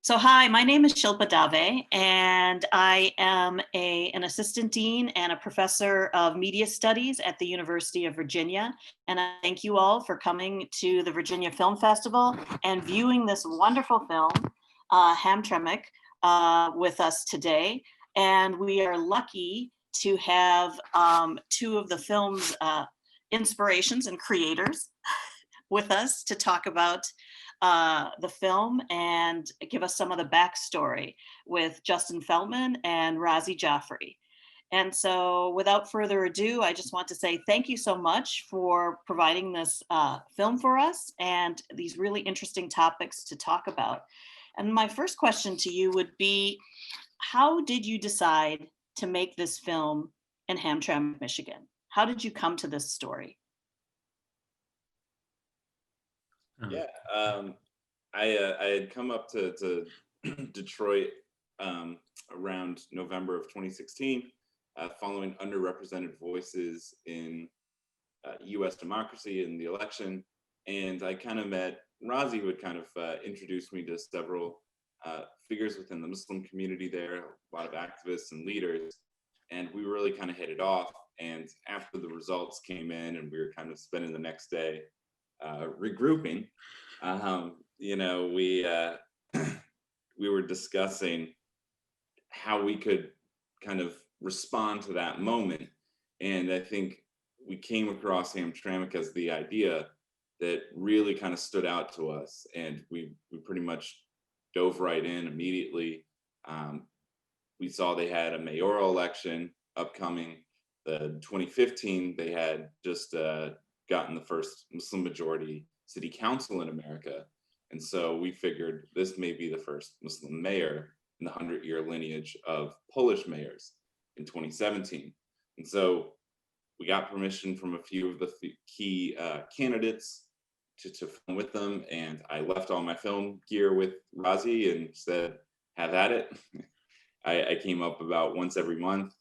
So hi, my name is Shilpa Davé, and I am an assistant dean and a professor of media studies at the University of Virginia. And I thank you all for coming to the Virginia Film Festival and viewing this wonderful film, Hamtramck, with us today. And we are lucky to have two of the film's inspirations and creators with us to talk about the film and give us some of the backstory with Justin Feltman and Razi Jafri. And so without further ado, I just want to say thank you so much for providing this film for us and these really interesting topics to talk about. And my first question to you would be, how did you decide to make this film in Hamtramck, Michigan? How did you come to this story? Yeah, I had come up to Detroit around November of 2016, following underrepresented voices in U.S. democracy in the election, and I kind of met Razi, who had kind of introduced me to several figures within the Muslim community there, a lot of activists and leaders, and we really kind of hit it off. And after the results came in, and we were kind of spending the next day regrouping, we we were discussing how we could kind of respond to that moment, and I think we came across Hamtramck as the idea that really kind of stood out to us, and we pretty much dove right in immediately. We saw they had a mayoral election upcoming. The 2015, they had just gotten the first Muslim majority city council in America. And so we figured this may be the first Muslim mayor in the 100-year lineage of Polish mayors in 2017. And so we got permission from a few of the key candidates to film with them. And I left all my film gear with Razi and said, have at it. I came up about once every month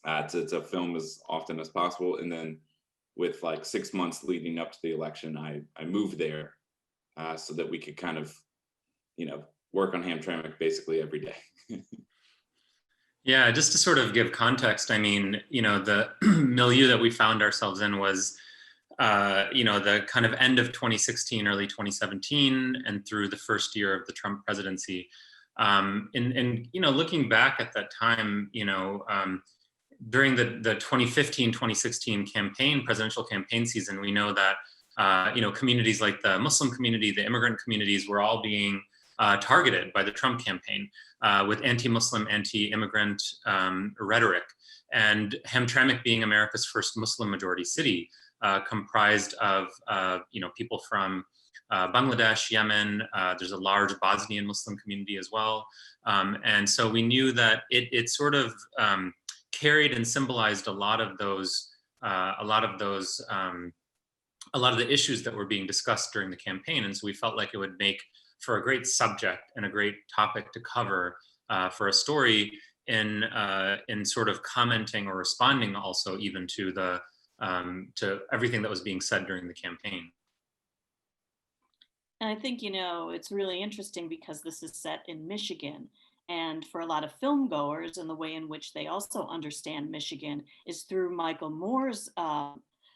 to film as often as possible. And then with like 6 months leading up to the election, I moved there so that we could kind of, work on Hamtramck basically every day. Yeah, just to sort of give context, I mean, the milieu that we found ourselves in was, the kind of end of 2016, early 2017, and through the first year of the Trump presidency. Looking back at that time, during the 2015-2016 presidential campaign season, we know that, communities like the Muslim community, the immigrant communities were all being targeted by the Trump campaign with anti-Muslim, anti-immigrant rhetoric. And Hamtramck, being America's first Muslim majority city, comprised of, people from Bangladesh, Yemen. There's a large Bosnian Muslim community as well. And so we knew that it sort of carried and symbolized a lot of the issues that were being discussed during the campaign. And so we felt like it would make for a great subject and a great topic to cover for a story in sort of commenting or responding also even to to everything that was being said during the campaign. And I think, it's really interesting because this is set in Michigan. And for a lot of film goers, and the way in which they also understand Michigan is through Michael Moore's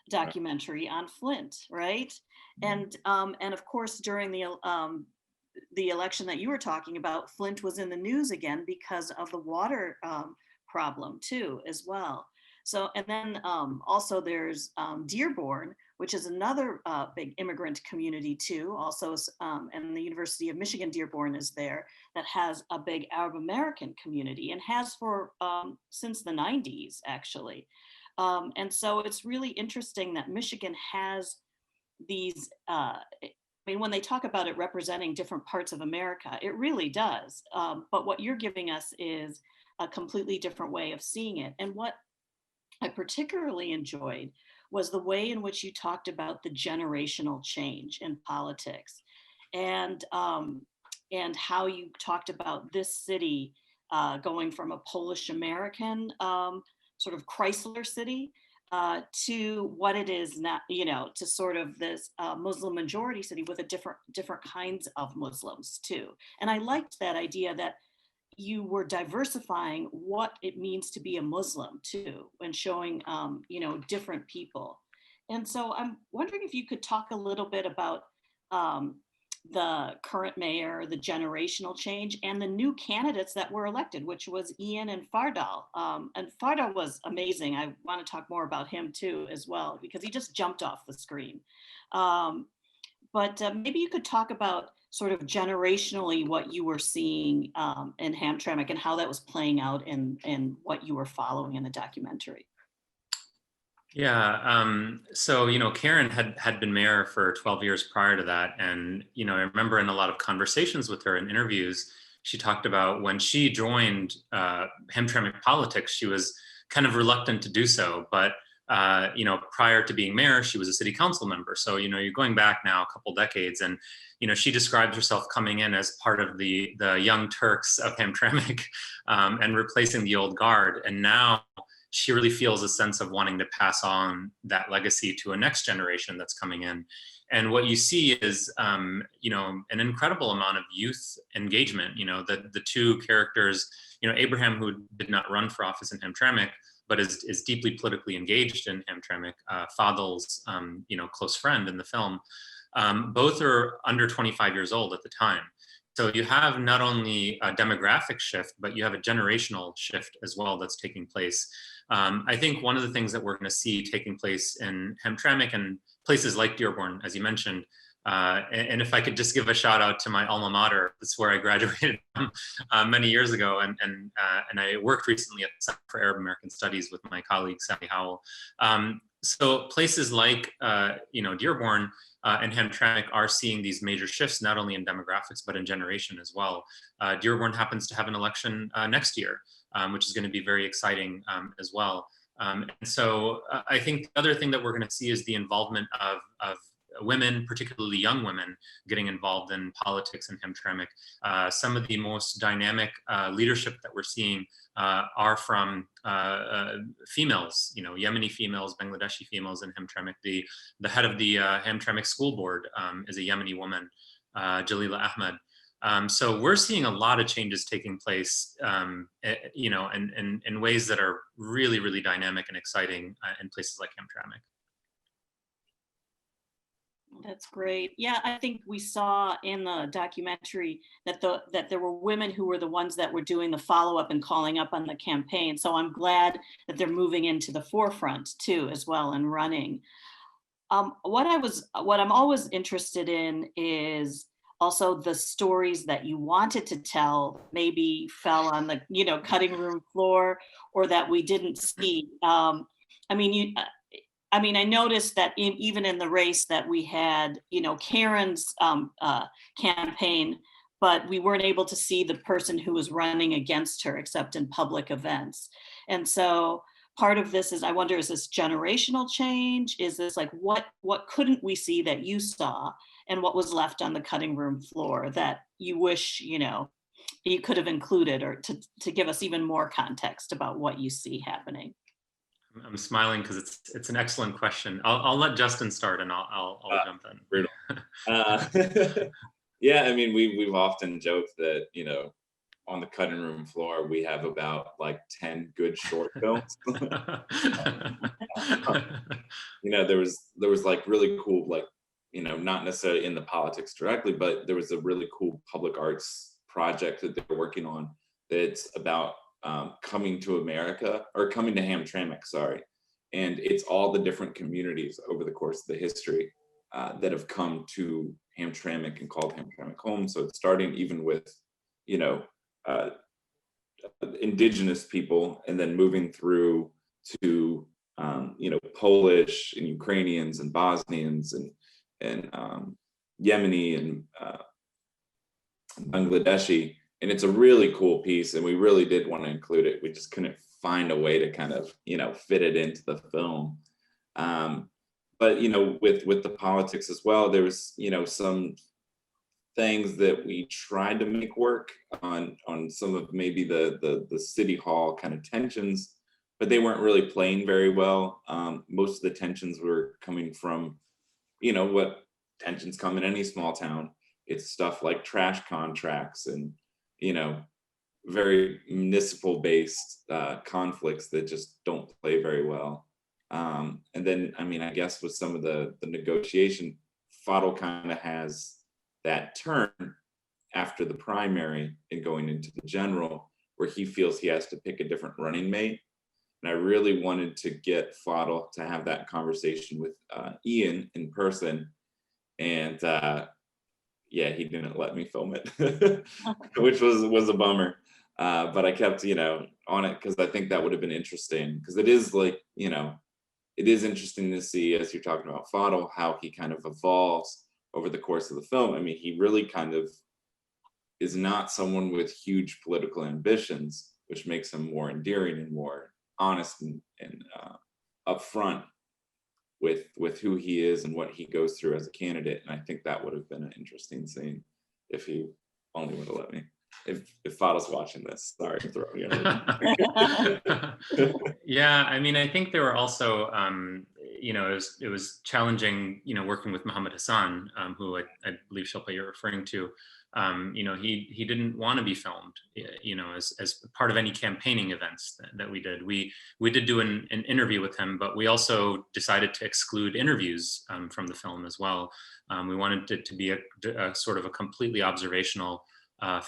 documentary on Flint, right? Mm-hmm. And of course, during the election that you were talking about, Flint was in the news again because of the water problem too, as well. So, and then also there's Dearborn, which is another big immigrant community too, also, and the University of Michigan Dearborn is there, that has a big Arab American community and has for since the 90s, actually. And so it's really interesting that Michigan has these, when they talk about it representing different parts of America, it really does. But what you're giving us is a completely different way of seeing it. And what I particularly enjoyed was the way in which you talked about the generational change in politics, and how you talked about this city going from a Polish American sort of Chrysler city to what it is now, to sort of this Muslim majority city with a different kinds of Muslims too. And I liked that idea that you were diversifying what it means to be a Muslim too, and showing different people. And so I'm wondering if you could talk a little bit about um, the current mayor, the generational change, and the new candidates that were elected, which was Ian and Fardal. And Fardal was amazing. I want to talk more about him too as well, because he just jumped off the screen. But maybe you could talk about sort of generationally what you were seeing in Hamtramck and how that was playing out in what you were following in the documentary. Yeah, so Karen had been mayor for 12 years prior to that, and I remember in a lot of conversations with her in interviews, she talked about when she joined Hamtramck politics, she was kind of reluctant to do so, but prior to being mayor, she was a city council member. So you're going back now a couple decades, and she describes herself coming in as part of the young Turks of Hamtramck and replacing the old guard, and now she really feels a sense of wanting to pass on that legacy to a next generation that's coming in. And what you see is, an incredible amount of youth engagement. The two characters, Abraham, who did not run for office in Hamtramck, but is deeply politically engaged in Hamtramck, Fadl's, close friend in the film, both are under 25 years old at the time. So you have not only a demographic shift, but you have a generational shift as well that's taking place. I think one of the things that we're going to see taking place in Hamtramck and places like Dearborn, as you mentioned, and if I could just give a shout out to my alma mater, that's where I graduated many years ago, and I worked recently at the Center for Arab American Studies with my colleague Sally Howell. So places like Dearborn and Hamtramck are seeing these major shifts, not only in demographics, but in generation as well. Dearborn happens to have an election next year, which is going to be very exciting as well. And so I think the other thing that we're going to see is the involvement of women, particularly young women, getting involved in politics in Hamtramck. Some of the most dynamic leadership that we're seeing are from females, Yemeni females, Bangladeshi females in Hamtramck. The head of the Hamtramck School Board is a Yemeni woman, Jalila Ahmed. So we're seeing a lot of changes taking place, in ways that are really, really dynamic and exciting in places like Hamtramck. That's great. Yeah, I think we saw in the documentary that there were women who were the ones that were doing the follow-up and calling up on the campaign. So I'm glad that they're moving into the forefront too, as well, and running. What I'm always interested in is also the stories that you wanted to tell, maybe fell on the cutting room floor, or that we didn't see. I noticed that even in the race that we had, Karen's campaign, but we weren't able to see the person who was running against her except in public events. And so part of this is, I wonder, is this generational change? Is this like, what couldn't we see that you saw, and what was left on the cutting room floor that you wish, you could have included, or to give us even more context about what you see happening? I'm smiling because it's an excellent question. I'll let Justin start, and I'll jump in. Yeah, we've often joked that on the cutting room floor we have about like 10 good short films. There was like really cool, like not necessarily in the politics directly, but there was a really cool public arts project that they're working on that's about coming to America, or coming to Hamtramck, sorry. And it's all the different communities over the course of the history that have come to Hamtramck and called Hamtramck home. So it's starting even with, indigenous people, and then moving through to, Polish and Ukrainians and Bosnians and Yemeni and Bangladeshi. And it's a really cool piece, and we really did want to include it. We just couldn't find a way to kind of, fit it into the film. But, with the politics as well, there was, some things that we tried to make work on some of maybe the city hall kind of tensions. but they weren't really playing very well. Most of the tensions were coming from, what tensions come in any small town. It's stuff like trash contracts and, you know, very municipal based conflicts that just don't play very well. And then, I mean, I guess with some of the negotiation, Fadl kind of has that turn after the primary and going into the general, where he feels he has to pick a different running mate. And I really wanted to get Fadl to have that conversation with Ian in person. And yeah, he didn't let me film it, which was a bummer. But I kept, on it because I think that would have been interesting, because it is like, it is interesting to see, as you're talking about Fadl, how he kind of evolves over the course of the film. I mean, he really kind of is not someone with huge political ambitions, which makes him more endearing and more honest and upfront with who he is and what he goes through as a candidate. And I think that would have been an interesting scene if he only would have let me. If Fadl's watching this, sorry for throwing you. Yeah, I mean, I think there were also, it was challenging, working with Muhammad Hassan, who I believe, Shilpa, you're referring to. He didn't want to be filmed, as part of any campaigning events that we did. We did do an interview with him, but we also decided to exclude interviews from the film as well. We wanted it to be a sort of a completely observational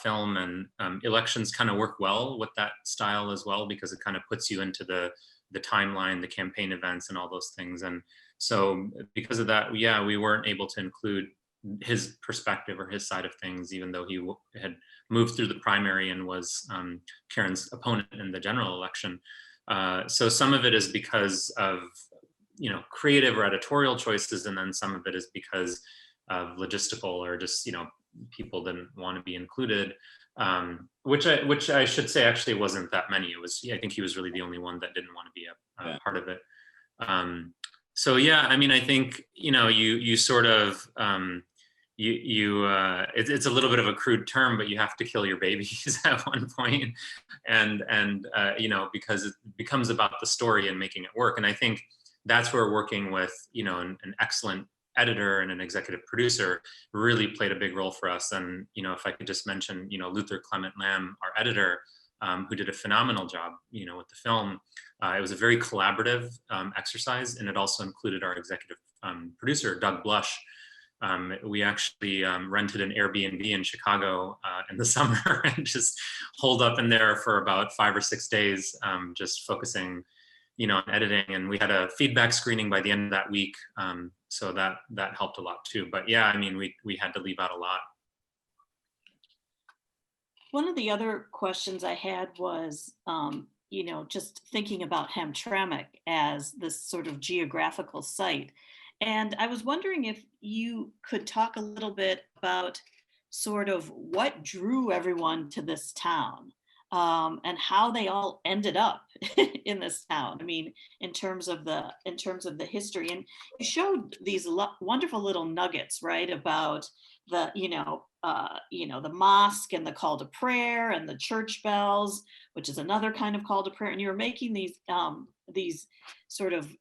film, and elections kind of work well with that style as well, because it kind of puts you into the timeline, the campaign events and all those things. And so because of that, yeah, we weren't able to include his perspective or his side of things, even though he had moved through the primary and was Karen's opponent in the general election. So some of it is because of, creative or editorial choices, and then some of it is because of logistical or just, people didn't want to be included, which I should say actually wasn't that many. It was, I think he was really the only one that didn't want to be a part of it. So yeah, I mean, I think, you sort of, it's a little bit of a crude term, but you have to kill your babies at one point, and because it becomes about the story and making it work. And I think that's where working with, an excellent editor and an executive producer really played a big role for us. And, if I could just mention, Luther Clement Lamb, our editor, who did a phenomenal job, with the film. It was a very collaborative exercise, and it also included our executive producer, Doug Blush. We actually rented an Airbnb in Chicago in the summer and just holed up in there for about 5 or 6 days, just focusing, on editing. And we had a feedback screening by the end of that week. So that helped a lot too. But yeah, I mean, we had to leave out a lot. One of the other questions I had was, just thinking about Hamtramck as this sort of geographical site. And I was wondering if you could talk a little bit about sort of what drew everyone to this town, and how they all ended up in this town. I mean, in terms of the history. And you showed these wonderful little nuggets, right, about the the mosque and the call to prayer and the church bells, which is another kind of call to prayer. And you were making these sort of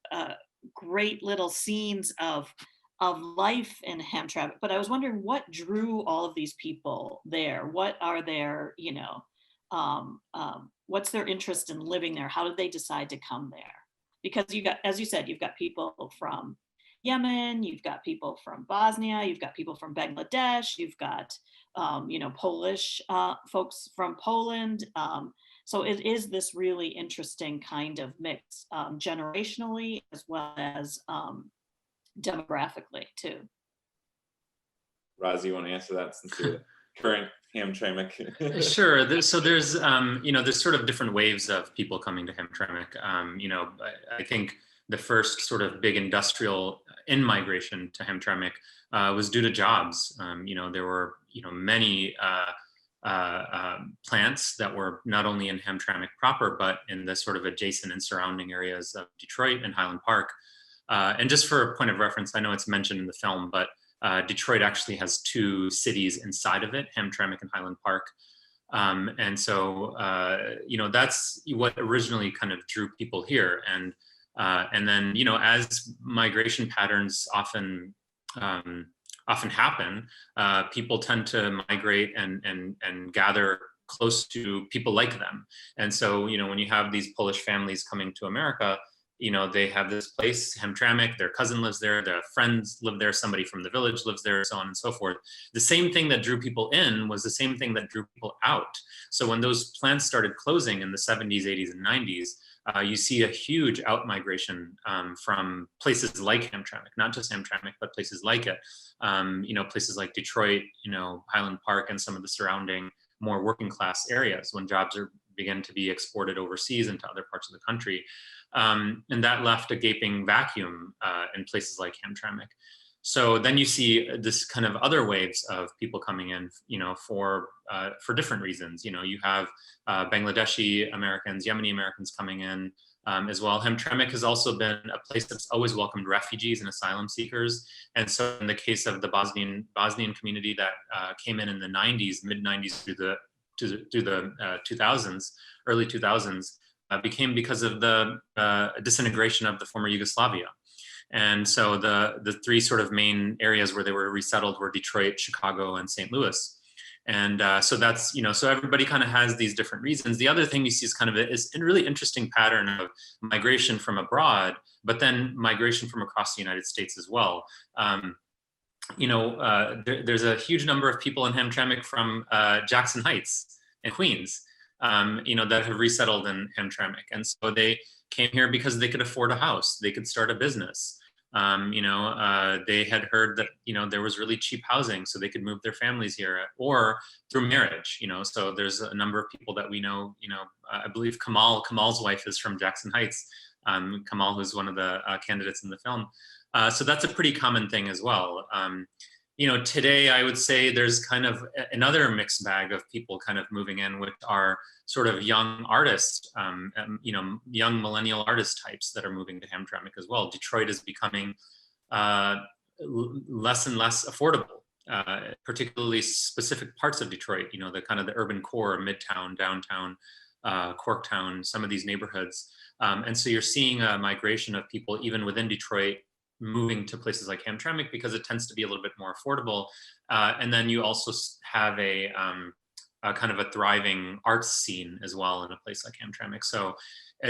great little scenes of life in Hamtramck. But I was wondering what drew all of these people there. What are their, what's their interest in living there? How did they decide to come there? Because you got, as you said, you've got people from Yemen, you've got people from Bosnia, you've got people from Bangladesh, you've got, Polish folks from Poland. So it is this really interesting kind of mix, generationally as well as demographically too. Razi, you want to answer that since you're the current Hamtramck? Sure. So there's, there's sort of different waves of people coming to Hamtramck. I think the first sort of big industrial in-migration to Hamtramck was due to jobs. There were, many plants that were not only in Hamtramck proper, but in the sort of adjacent and surrounding areas of Detroit and Highland Park. And just for a point of reference, I know it's mentioned in the film, but Detroit actually has 2 cities inside of it, Hamtramck and Highland Park. And so, that's what originally kind of drew people here. And then, as migration patterns often happen, people tend to migrate and gather close to people like them. And so, when you have these Polish families coming to America, they have this place, Hamtramck, their cousin lives there, their friends live there, somebody from the village lives there, so on and so forth. The same thing that drew people in was the same thing that drew people out. So when those plants started closing in the 70s, 80s, and 90s, you see a huge out migration from places like Hamtramck, not just Hamtramck, but places like it. Places like Detroit, Highland Park, and some of the surrounding more working class areas when jobs begin to be exported overseas into other parts of the country. And that left a gaping vacuum in places like Hamtramck. So then you see this kind of other waves of people coming in, for different reasons. You have Bangladeshi Americans, Yemeni Americans coming in as well. Hamtramck has also been a place that's always welcomed refugees and asylum seekers. And so in the case of the Bosnian community that came in the 90s, mid 90s through the 2000s, early 2000s, became because of the disintegration of the former Yugoslavia. And so the three sort of main areas where they were resettled were Detroit, Chicago, and St. Louis. And so that's, so everybody kind of has these different reasons. The other thing you see is kind of a really interesting pattern of migration from abroad, but then migration from across the United States as well. There's a huge number of people in Hamtramck from Jackson Heights and Queens, that have resettled in Hamtramck. And so they came here because they could afford a house, they could start a business. They had heard that, there was really cheap housing, so they could move their families here, or through marriage, so there's a number of people that we know, I believe Kamal's wife is from Jackson Heights, Kamal, who's one of the candidates in the film. So that's a pretty common thing as well. Today I would say there's kind of another mixed bag of people kind of moving in, which are sort of young artists, young millennial artist types that are moving to Hamtramck as well. Detroit is becoming less and less affordable, particularly specific parts of Detroit, the kind of the urban core, Midtown, downtown, Corktown, some of these neighborhoods. And so you're seeing a migration of people even within Detroit moving to places like Hamtramck because it tends to be a little bit more affordable. And then you also have a kind of a thriving arts scene as well in a place like Hamtramck. So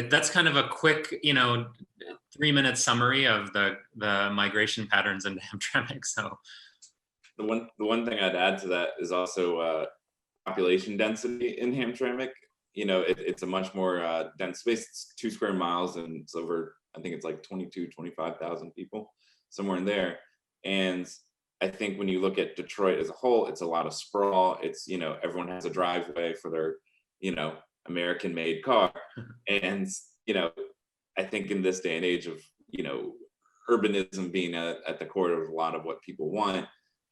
that's kind of a quick, 3-minute summary of the migration patterns into Hamtramck. So the one thing I'd add to that is also population density in Hamtramck. It's a much more dense space. It's 2 square miles, and it's over, I think it's like 25,000 people, somewhere in there. And I think when you look at Detroit as a whole, it's a lot of sprawl. It's, everyone has a driveway for their, American-made car. And, I think in this day and age of, urbanism being at the core of a lot of what people want,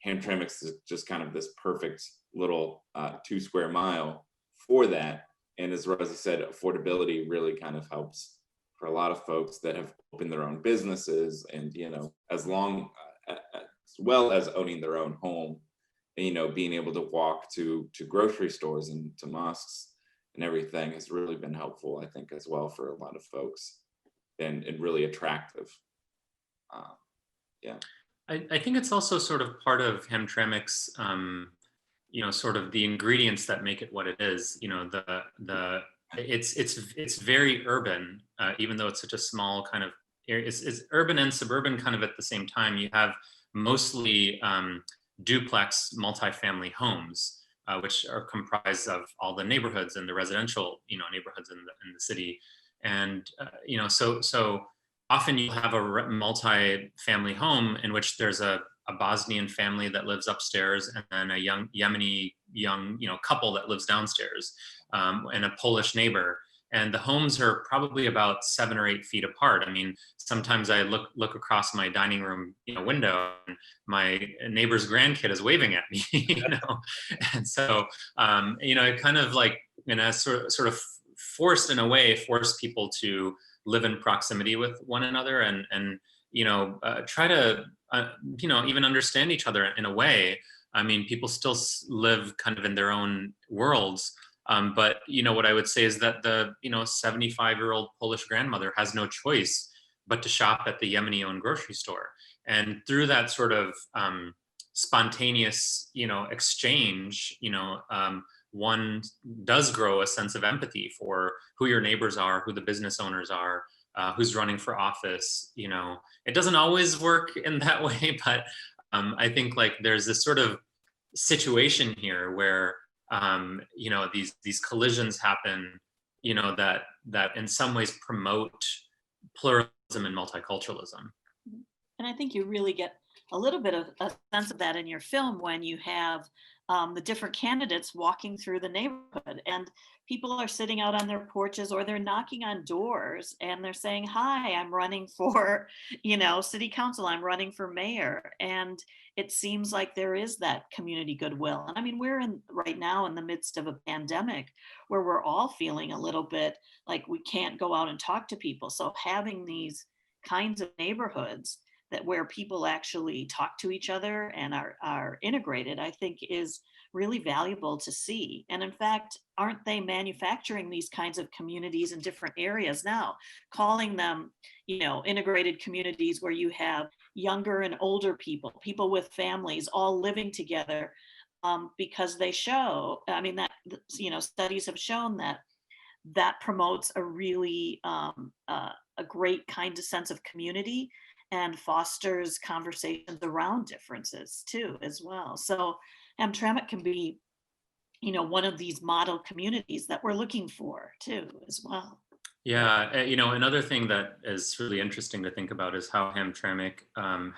Hamtramck is just kind of this perfect little 2 square mile for that. And as Razi said, affordability really kind of helps for a lot of folks that have opened their own businesses, and as well as owning their own home, and being able to walk to grocery stores and to mosques and everything has really been helpful, I think, as well, for a lot of folks, and really attractive. I think it's also sort of part of Hamtramck's sort of the ingredients that make it what it is. It's very urban, even though it's such a small kind of area. It's urban and suburban kind of at the same time. You have mostly duplex multifamily homes, which are comprised of all the neighborhoods and the residential, neighborhoods in the city. And, so often you have a multi-family home in which there's a Bosnian family that lives upstairs, and then a young Yemeni couple that lives downstairs, and a Polish neighbor. And the homes are probably about 7 or 8 feet apart. I mean, sometimes I look across my dining room window, and my neighbor's grandkid is waving at me, And so, it kind of like, sort of forced people to live in proximity with one another, and try to, even understand each other in a way. I mean, people still live kind of in their own worlds. But what I would say is that the 75-year-old Polish grandmother has no choice but to shop at the Yemeni-owned grocery store. And through that sort of spontaneous, exchange, one does grow a sense of empathy for who your neighbors are, who the business owners are, who's running for office. It doesn't always work in that way, but I think like there's this sort of situation here where these collisions happen, that in some ways promote pluralism and multiculturalism. And I think you really get a little bit of a sense of that in your film when you have the different candidates walking through the neighborhood, and people are sitting out on their porches or they're knocking on doors and they're saying, hi, I'm running for, city council, I'm running for mayor. And it seems like there is that community goodwill. And I mean, we're right now in the midst of a pandemic where we're all feeling a little bit like we can't go out and talk to people. So having these kinds of neighborhoods where people actually talk to each other and are integrated, I think is really valuable to see. And in fact, aren't they manufacturing these kinds of communities in different areas now, calling them, integrated communities where you have younger and older people with families all living together, because they show, I mean, that, studies have shown that promotes a really a great kind of sense of community and fosters conversations around differences too, as well. So Hamtramck can be, one of these model communities that we're looking for too, as well. Yeah, another thing that is really interesting to think about is how Hamtramck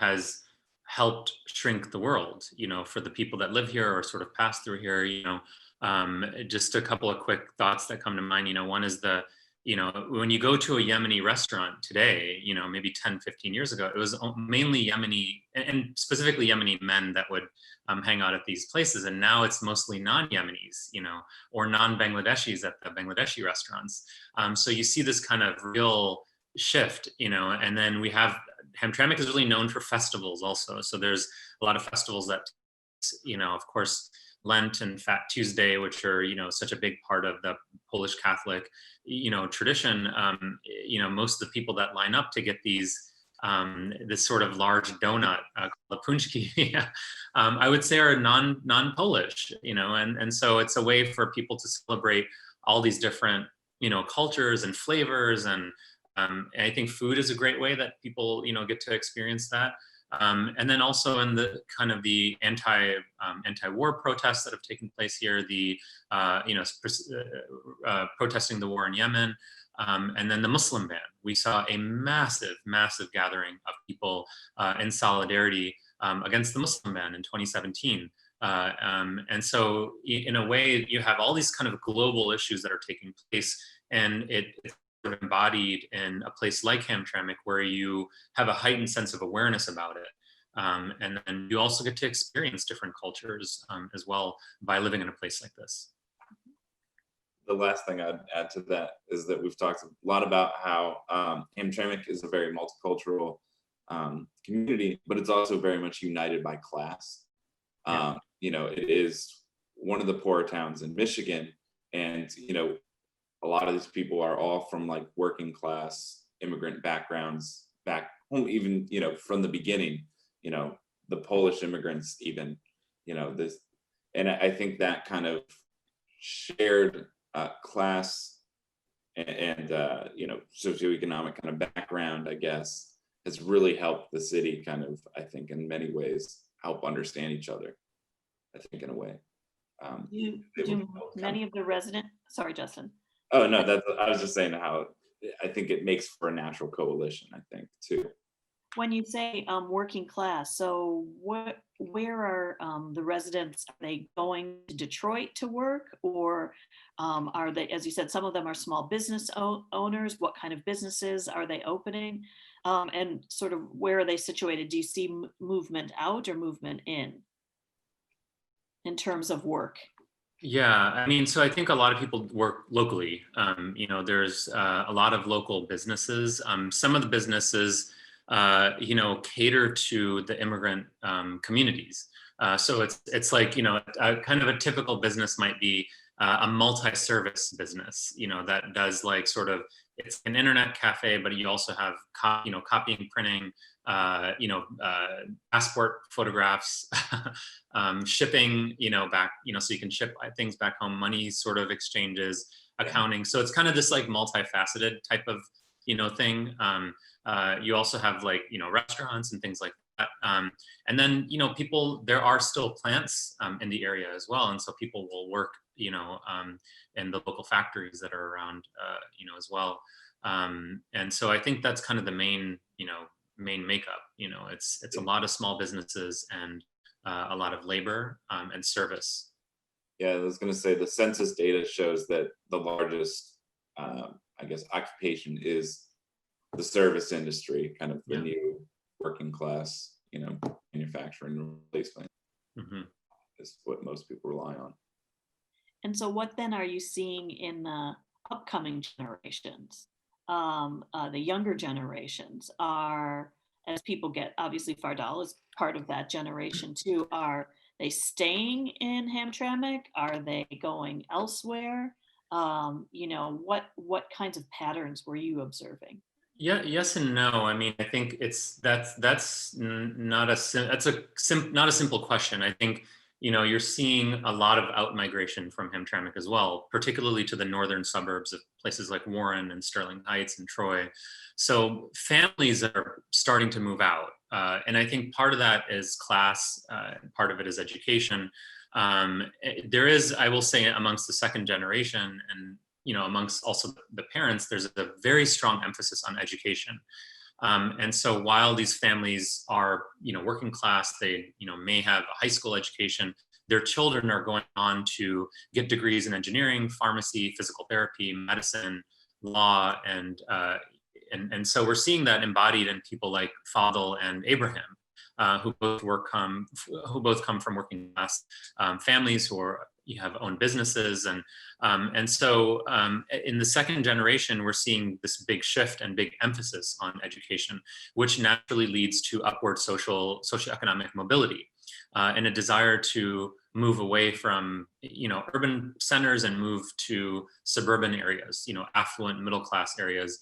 has helped shrink the world, for the people that live here or sort of pass through here. Just a couple of quick thoughts that come to mind. One is when you go to a Yemeni restaurant today, maybe 10, 15 years ago, it was mainly Yemeni and specifically Yemeni men that would hang out at these places. And now it's mostly non-Yemenis, or non-Bangladeshis at the Bangladeshi restaurants. So you see this kind of real shift, and then we have, Hamtramck is really known for festivals also. So there's a lot of festivals that, of course, Lent and Fat Tuesday, which are, such a big part of the Polish Catholic, tradition. Most of the people that line up to get these, this sort of large donut called a punchki, I would say are non-Polish, and so it's a way for people to celebrate all these different, cultures and flavors. And I think food is a great way that people, get to experience that. And then also in the kind of the anti-war protests that have taken place here, the protesting the war in Yemen, and then the Muslim ban. We saw a massive gathering of people in solidarity against the Muslim ban in 2017. And so in a way, you have all these kind of global issues that are taking place, and it's sort of embodied in a place like Hamtramck, where you have a heightened sense of awareness about it. And then you also get to experience different cultures as well by living in a place like this. The last thing I'd add to that is that we've talked a lot about how Hamtramck is a very multicultural community, but it's also very much united by class. Yeah. It is one of the poorer towns in Michigan, and a lot of these people are all from like working class immigrant backgrounds back home, even from the beginning, the Polish immigrants even, this, and I think that kind of shared class and socioeconomic kind of background, I guess, has really helped the city kind of, I think, in many ways help understand each other, I think, in a way. Do many of the resident, sorry, Justin. Oh, no, I was just saying how I think it makes for a natural coalition, I think, too. When you say working class, so where are the residents? Are they going to Detroit to work, or are they, as you said, some of them are small business owners? What kind of businesses are they opening? And sort of where are they situated? Do you see movement out or movement in terms of work? Yeah, I mean, so I think a lot of people work locally. There's a lot of local businesses. Some of the businesses, cater to the immigrant communities. So it's like, a kind of a typical business might be a multi-service business, that does like sort of, it's an internet cafe, but you also have copying, printing, passport photographs, shipping, back, so you can ship things back home, money sort of exchanges, accounting. So it's kind of this like multifaceted type of, thing. You also have like, restaurants and things like that. And then, there are still plants in the area as well. And so people will work, in the local factories that are around, as well. And so I think that's kind of the main makeup. It's a lot of small businesses and a lot of labor and service. Yeah, I was going to say the census data shows that the largest, I guess, occupation is the service industry, kind of the new working class, manufacturing replacement is what most people rely on. And so what then are you seeing in the upcoming generations? The younger generations are, as people get, obviously Fardal is part of that generation too, are they staying in Hamtramck? Are they going elsewhere? What kinds of patterns were you observing? Yeah, yes and no. I mean, I think that's not not a simple question. I think you're seeing a lot of out migration from Hamtramck as well, particularly to the northern suburbs of places like Warren and Sterling Heights and Troy. So families are starting to move out, and I think part of that is class, part of it is education. There is, I will say, amongst the second generation and amongst also the parents, there's a very strong emphasis on education. And so while these families are, working class, they, may have a high school education, their children are going on to get degrees in engineering, pharmacy, physical therapy, medicine, law, and so we're seeing that embodied in people like Fadl and Abraham, who both come from working class families you have own businesses, and so in the second generation, we're seeing this big shift and big emphasis on education, which naturally leads to upward socioeconomic mobility and a desire to move away from urban centers and move to suburban areas, affluent middle class areas.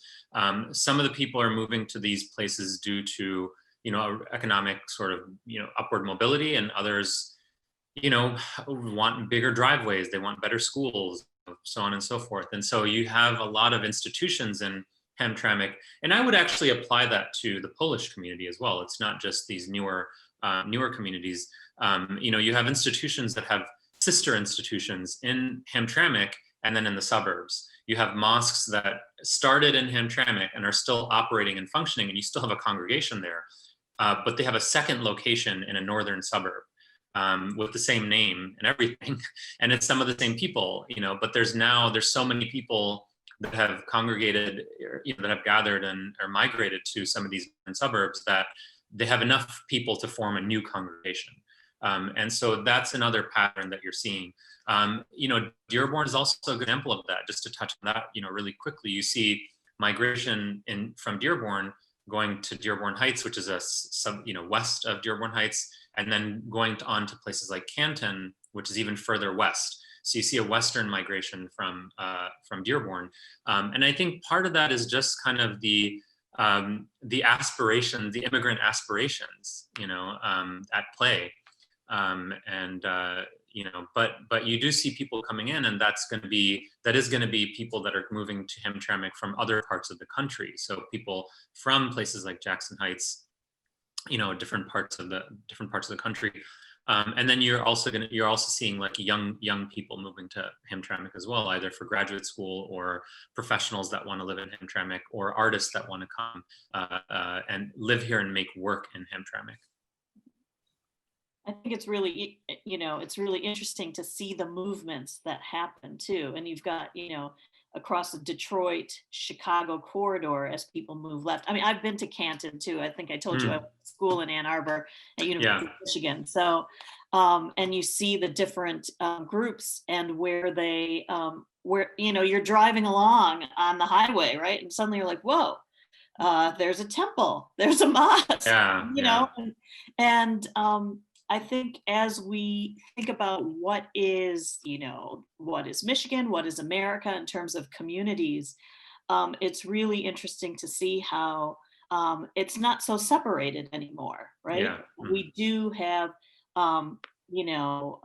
Some of the people are moving to these places due to economic sort of upward mobility, and others want bigger driveways, they want better schools, so on and so forth. And so you have a lot of institutions in Hamtramck, and I would actually apply that to the Polish community as well. It's not just these newer communities. You have institutions that have sister institutions in Hamtramck and then in the suburbs. You have mosques that started in Hamtramck and are still operating and functioning, and you still have a congregation there, but they have a second location in a northern suburb. With the same name and everything, and it's some of the same people, but there's so many people that have congregated, that have gathered and are migrated to some of these suburbs that they have enough people to form a new congregation. And so that's another pattern that you're seeing. Dearborn is also a good example of that. Just to touch on that, really quickly, you see migration from Dearborn going to Dearborn Heights, which is west of Dearborn Heights, and then going on to places like Canton, which is even further west. So you see a western migration from Dearborn, and I think part of that is just kind of the aspirations, the immigrant aspirations, at play, but you do see people coming in, and that is going to be people that are moving to Hamtramck from other parts of the country. So people from places like Jackson Heights, different parts of the country, and then you're also seeing like young people moving to Hamtramck as well, either for graduate school or professionals that want to live in Hamtramck, or artists that want to come and live here and make work in Hamtramck. I think it's really, it's really interesting to see the movements that happen too. And you've got, across the Detroit, Chicago corridor as people move left. I mean, I've been to Canton too. I think I told you I went to school in Ann Arbor at University of Michigan. So, and you see the different groups and where they, you're driving along on the highway, right? And suddenly you're like, whoa, there's a temple, there's a mosque, and I think as we think about what is, what is Michigan, what is America in terms of communities, it's really interesting to see how it's not so separated anymore, right? Yeah. We do have, um, you know,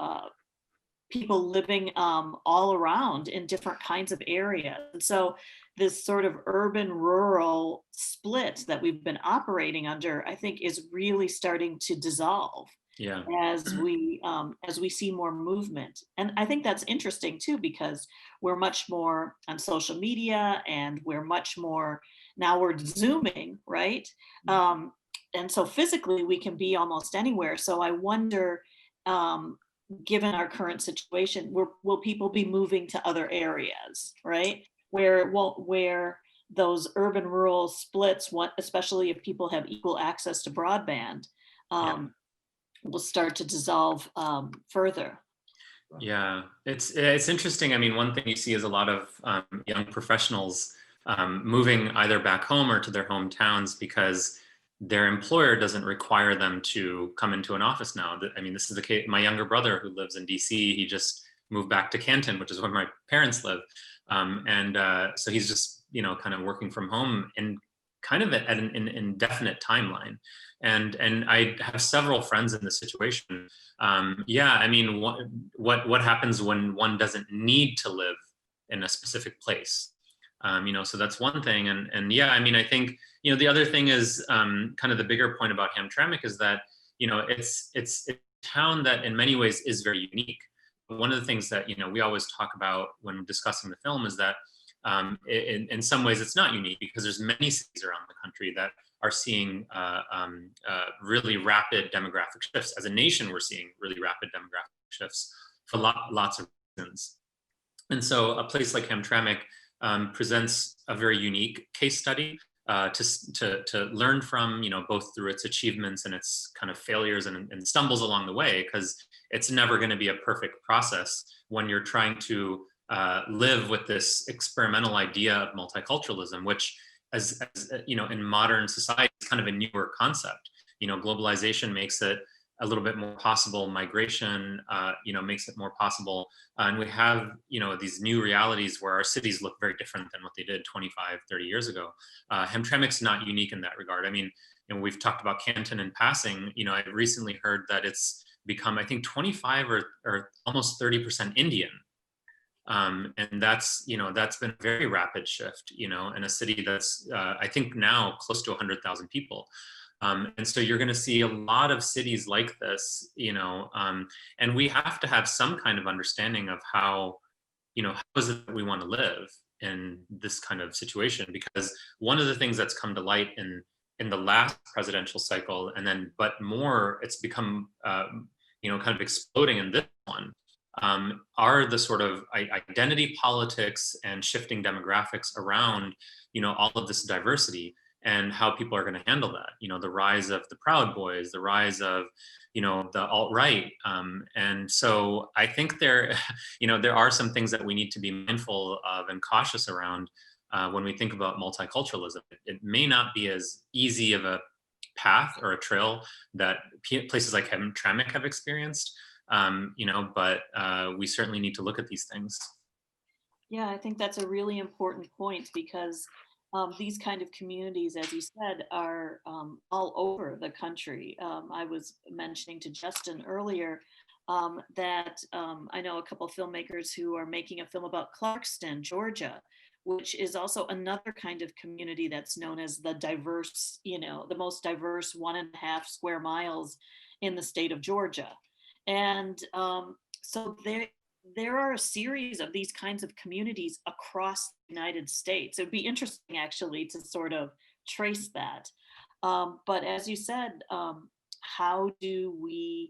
people living all around in different kinds of areas. And so this sort of urban rural split that we've been operating under, I think, is really starting to dissolve Yeah. as we see more movement. And I think that's interesting too, because we're much more on social media, and we're much more now we're zooming, right? And so physically we can be almost anywhere. So I wonder, um, given our current situation, will people be moving to other areas, right? Where those urban rural splits, especially if people have equal access to broadband, Yeah. will start to dissolve further. Yeah, it's interesting. I mean, one thing you see is a lot of young professionals moving either back home or to their hometowns because their employer doesn't require them to come into an office now. I mean, this is the case. My younger brother, who lives in DC, he just moved back to Canton, which is where my parents live, and so he's just kind of working from home in kind of at an indefinite timeline. And I have several friends in this situation. Yeah, I mean, what happens when one doesn't need to live in a specific place? So that's one thing. And yeah, I mean, I think the other thing is kind of the bigger point about Hamtramck is that it's a town that in many ways is very unique. One of the things that we always talk about when discussing the film is that in some ways it's not unique, because there's many cities around the country that are seeing really rapid demographic shifts. As a nation, we're seeing really rapid demographic shifts for lots of reasons. And so a place like Hamtramck presents a very unique case study to learn from, both through its achievements and its kind of failures and stumbles along the way, because it's never going to be a perfect process when you're trying to live with this experimental idea of multiculturalism, which as in modern society is kind of a newer concept. Globalization makes it a little bit more possible. Migration, makes it more possible. And we have, these new realities where our cities look very different than what they did 25, 30 years ago. Hamtramck's not unique in that regard. I mean, we've talked about Canton in passing. I recently heard that it's become, I think, 25 or almost 30% Indian. And that's been a very rapid shift, in a city that's, I think now close to 100,000 people. And so you're going to see a lot of cities like this, and we have to have some kind of understanding of how is it that we want to live in this kind of situation? Because one of the things that's come to light in the last presidential cycle, and then, but more, it's become, kind of exploding in this one, are the sort of identity politics and shifting demographics around, all of this diversity, and how people are going to handle that. The rise of the Proud Boys, the rise of, the alt-right. And so I think there are some things that we need to be mindful of and cautious around when we think about multiculturalism. It may not be as easy of a path or a trail that places like Hamtramck have experienced. But we certainly need to look at these things. Yeah, I think that's a really important point, because these kind of communities, as you said, are all over the country. I was mentioning to Justin earlier that I know a couple filmmakers who are making a film about Clarkston, Georgia, which is also another kind of community that's known as the diverse, the most diverse 1.5 square miles in the state of Georgia. And so there are a series of these kinds of communities across the United States. It would be interesting actually to sort of trace that. But as you said, how do we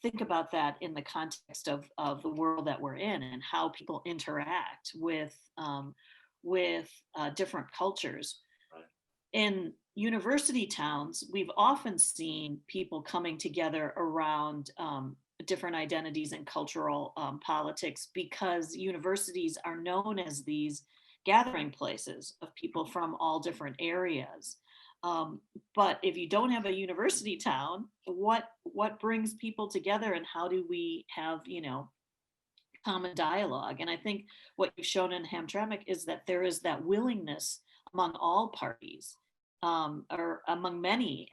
think about that in the context of the world that we're in, and how people interact with different cultures? Right. In university towns, we've often seen people coming together around different identities and cultural politics, because universities are known as these gathering places of people from all different areas. But if you don't have a university town, what brings people together, and how do we have, common dialogue? And I think what you've shown in Hamtramck is that there is that willingness among all parties, or among many,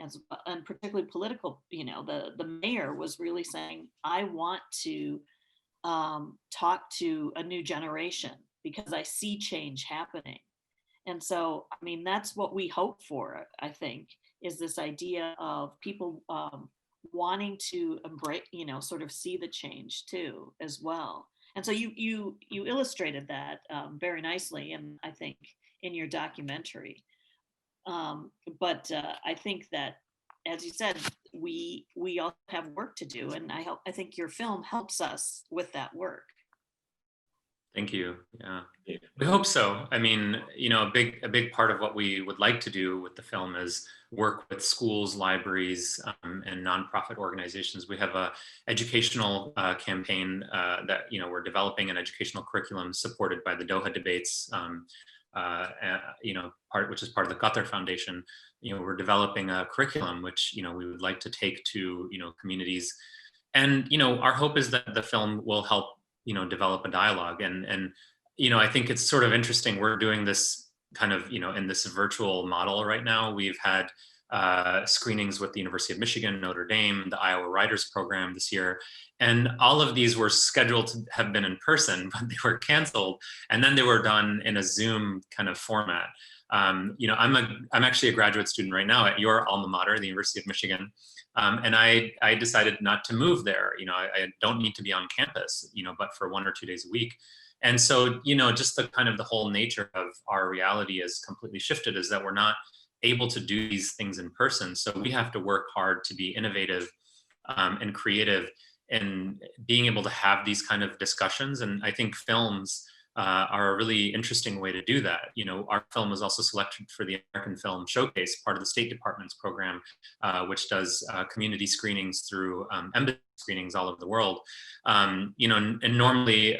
and particularly political. The mayor was really saying, I want to talk to a new generation because I see change happening. And so, I mean, that's what we hope for, I think, is this idea of people wanting to embrace, sort of see the change too, as well. And so you illustrated that very nicely, and I think in your documentary. But I think that, as you said, we all have work to do, and I think your film helps us with that work. Thank you. Yeah, we hope so. I mean, a big part of what we would like to do with the film is work with schools, libraries, and nonprofit organizations. We have a educational campaign that we're developing an educational curriculum supported by the Doha debates. Which is part of the Qatar Foundation. We're developing a curriculum which we would like to take to communities, and our hope is that the film will help develop a dialogue. And I think it's sort of interesting. We're doing this kind of in this virtual model right now. We've had screenings with the University of Michigan, Notre Dame, the Iowa Writers Program this year, and all of these were scheduled to have been in person, but they were canceled, and then they were done in a Zoom kind of format. I'm actually a graduate student right now at your alma mater, the University of Michigan. And I decided not to move there. I don't need to be on campus, but for 1 or 2 days a week. And so, just the kind of the whole nature of our reality is completely shifted, is that we're not able to do these things in person. So we have to work hard to be innovative and creative in being able to have these kind of discussions. And I think films are a really interesting way to do that. Our film was also selected for the American Film Showcase, part of the State Department's program, which does community screenings through embassy screenings all over the world. And normally,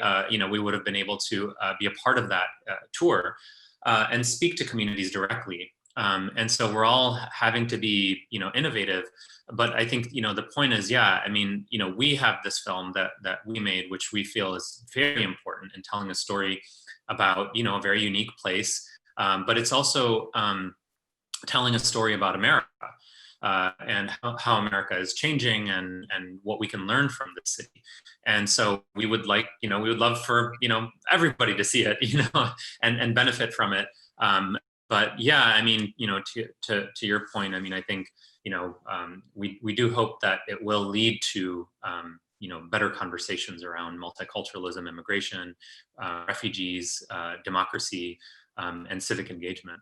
we would have been able to be a part of that tour and speak to communities directly. And so we're all having to be, innovative. But I think, the point is, we have this film that we made, which we feel is very important in telling a story about, a very unique place. But it's also telling a story about America and how America is changing and what we can learn from the city. And so we would love for, everybody to see it, and benefit from it. But yeah, to your point, I think, we do hope that it will lead to, better conversations around multiculturalism, immigration, refugees, democracy, and civic engagement.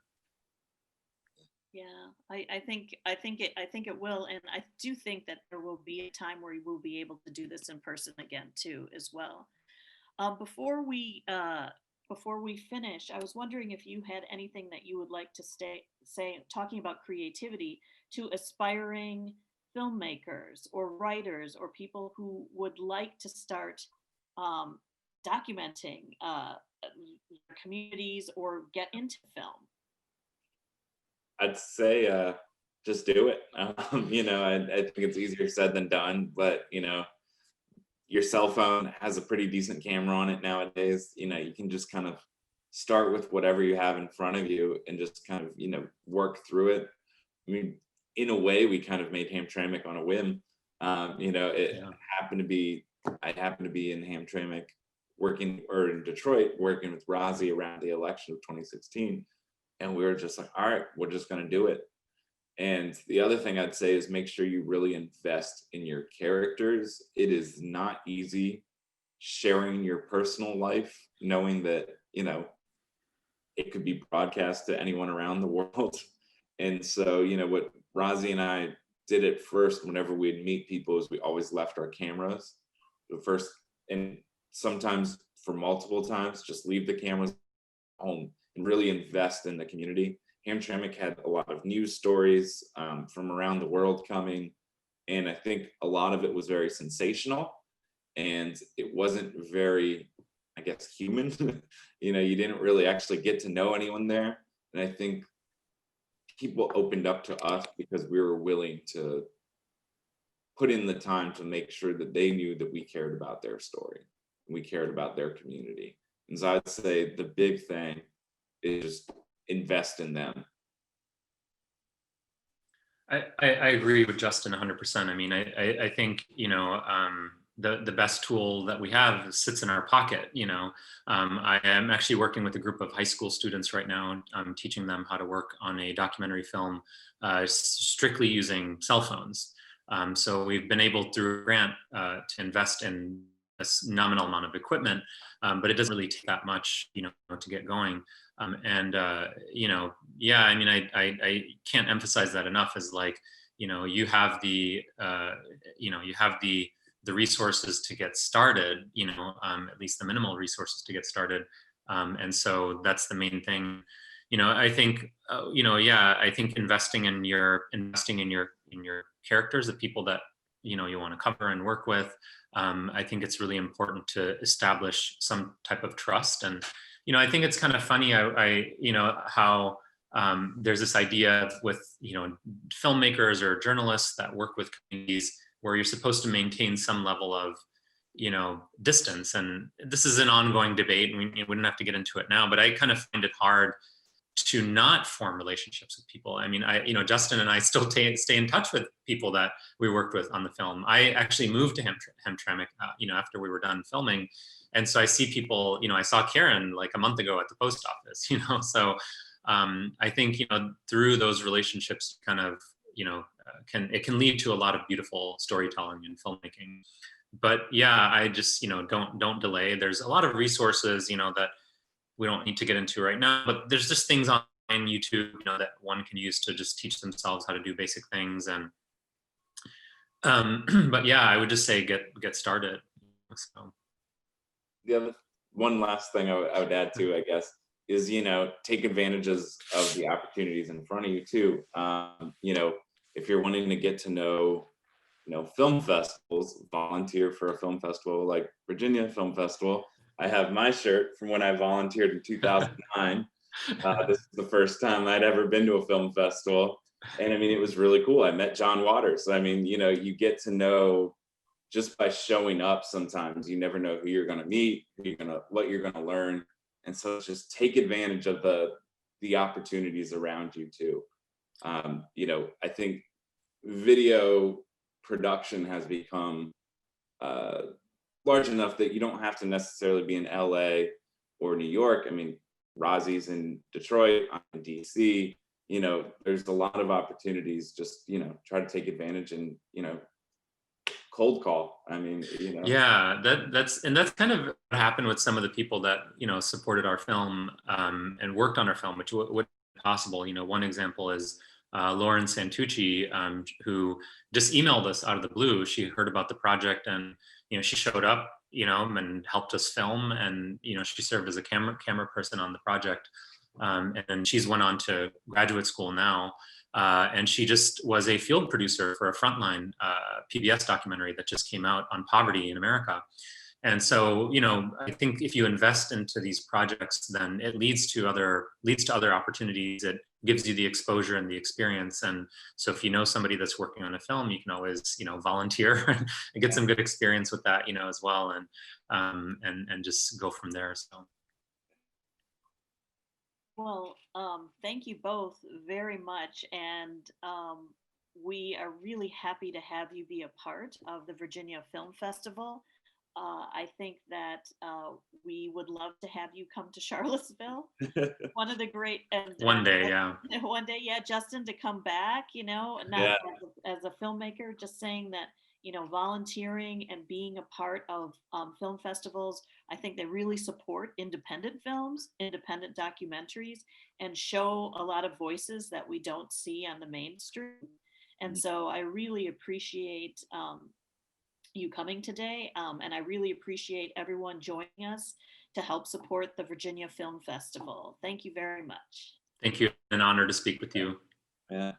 Yeah, I think it will, and I do think that there will be a time where we will be able to do this in person again too, as well. Before we finish, I was wondering if you had anything that you would like to say, talking about creativity, to aspiring filmmakers or writers or people who would like to start documenting communities or get into film. I'd say just do it. I think it's easier said than done, but your cell phone has a pretty decent camera on it nowadays. You can just kind of start with whatever you have in front of you and just kind of, work through it. In a way, we kind of made Hamtramck on a whim. Happened to be, I happened to be in Hamtramck in Detroit, working with Razi around the election of 2016. And we were just like, all right, we're just going to do it. And the other thing I'd say is make sure you really invest in your characters. It is not easy sharing your personal life, knowing that, it could be broadcast to anyone around the world. And so, what Razi and I did at first, whenever we'd meet people, is we always left our cameras. The first, and sometimes for multiple times, just leave the cameras home and really invest in the community. Hamtramck had a lot of news stories from around the world coming, and I think a lot of it was very sensational, and it wasn't very, I guess, human. You didn't really actually get to know anyone there, and I think people opened up to us because we were willing to put in the time to make sure that they knew that we cared about their story, and we cared about their community. And so I'd say the big thing is just invest in them. I agree with Justin 100%. I mean, I think, the best tool that we have sits in our pocket. I am actually working with a group of high school students right now. I'm teaching them how to work on a documentary film strictly using cell phones. So we've been able through a grant to invest in a nominal amount of equipment, but it doesn't really take that much, to get going. Yeah, I mean, I can't emphasize that enough, as like, you have the resources to get started, at least the minimal resources to get started. And so that's the main thing. I think, I think investing in your characters, the people that, you want to cover and work with. I think it's really important to establish some type of trust. And, I think it's kind of funny, how there's this idea with, filmmakers or journalists that work with communities where you're supposed to maintain some level of, distance. And this is an ongoing debate, and we wouldn't have to get into it now, but I kind of find it hard to not form relationships with people. I mean, Justin and I still stay in touch with people that we worked with on the film. I actually moved to Hamtramck, after we were done filming. And so I see people, I saw Karen like a month ago at the post office, so I think, through those relationships kind of, it can lead to a lot of beautiful storytelling and filmmaking. But yeah, I just, don't delay. There's a lot of resources, that we don't need to get into right now, but there's just things on YouTube, that one can use to just teach themselves how to do basic things. And, but yeah, I would just say get started. So. The other one last thing I would add to, I guess, is, take advantages of the opportunities in front of you too. If you're wanting to get to know, film festivals, volunteer for a film festival like Virginia Film Festival. I have my shirt from when I volunteered in 2009. This is the first time I'd ever been to a film festival. And I mean, it was really cool. I met John Waters. I mean, you get to know just by showing up. Sometimes you never know who you're going to meet, what you're going to learn. And so just take advantage of the opportunities around you too. I think video production has become large enough that you don't have to necessarily be in LA or New York. I mean, Razi's in Detroit, I'm in DC. There's a lot of opportunities. Just, try to take advantage and, cold call. I mean, Yeah, that's kind of what happened with some of the people that, supported our film and worked on our film, which would be possible. One example is Lauren Santucci, who just emailed us out of the blue. She heard about the project and, she showed up, and helped us film. And, she served as a camera person on the project. And she's went on to graduate school now. And she just was a field producer for a Frontline PBS documentary that just came out on poverty in America. And so, I think if you invest into these projects, then it leads to other opportunities. It gives you the exposure and the experience. And so if you know somebody that's working on a film, you can always, volunteer and get some good experience with that, as well. And just go from there. So. Well, thank you both very much. And we are really happy to have you be a part of the Virginia Film Festival. I think that we would love to have you come to Charlottesville. One of the great one day, yeah. One day, yeah, Justin, to come back, not Yeah. as a filmmaker, just saying that, volunteering and being a part of film festivals, I think they really support independent films, independent documentaries, and show a lot of voices that we don't see on the mainstream. And so I really appreciate you coming today. And I really appreciate everyone joining us to help support the Virginia Film Festival. Thank you very much. Thank you. An honor to speak with you. Yeah.